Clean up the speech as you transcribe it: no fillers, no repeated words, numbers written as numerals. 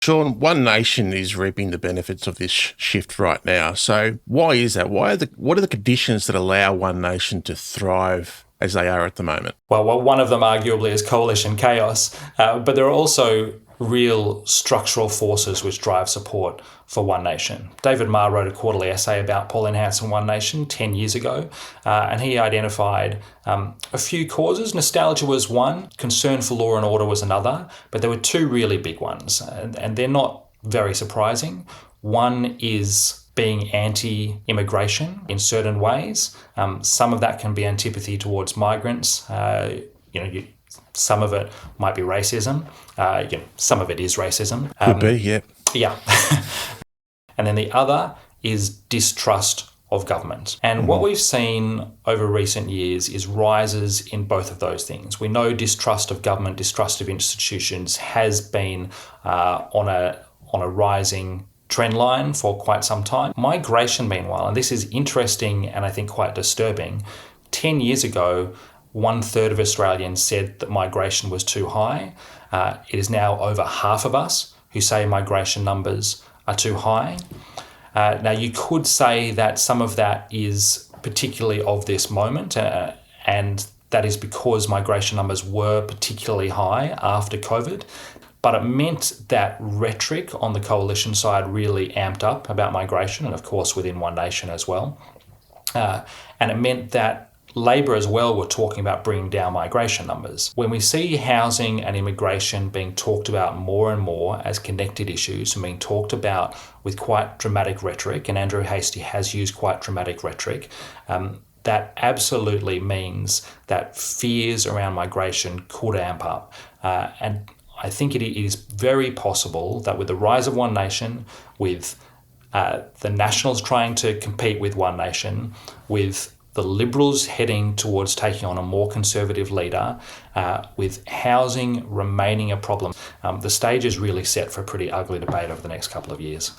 Sean, One Nation is reaping the benefits of this shift right now. So why is that? What are the conditions that allow One Nation to thrive as they are at the moment? Well, one of them arguably is coalition chaos, but there are also real structural forces which drive support for One Nation. David Marr wrote a quarterly essay about Pauline Hanson One Nation 10 years ago, and he identified a few causes. Nostalgia was one, concern for law and order was another, but there were two really big ones, and they're not very surprising. One is being anti-immigration in certain ways. Some of that can be antipathy towards migrants. Some of it might be racism. Some of it is racism. Could be, yeah. Yeah. And then the other is distrust of government. And what we've seen over recent years is rises in both of those things. We know distrust of government, distrust of institutions has been on a rising trend line for quite some time. Migration, meanwhile, and this is interesting and I think quite disturbing, 10 years ago, 1/3 of Australians said that migration was too high. It is now over half of us who say migration numbers are too high. Now, you could say that some of that is particularly of this moment, and that is because migration numbers were particularly high after COVID. But it meant that rhetoric on the coalition side really amped up about migration, and of course within One Nation as well. And it meant that Labor as well were talking about bringing down migration numbers. When we see housing and immigration being talked about more and more as connected issues and being talked about with quite dramatic rhetoric, and Andrew Hastie has used quite dramatic rhetoric, that absolutely means that fears around migration could amp up. And I think it is very possible that with the rise of One Nation, with the Nationals trying to compete with One Nation, with the Liberals heading towards taking on a more conservative leader, with housing remaining a problem, the stage is really set for a pretty ugly debate over the next couple of years.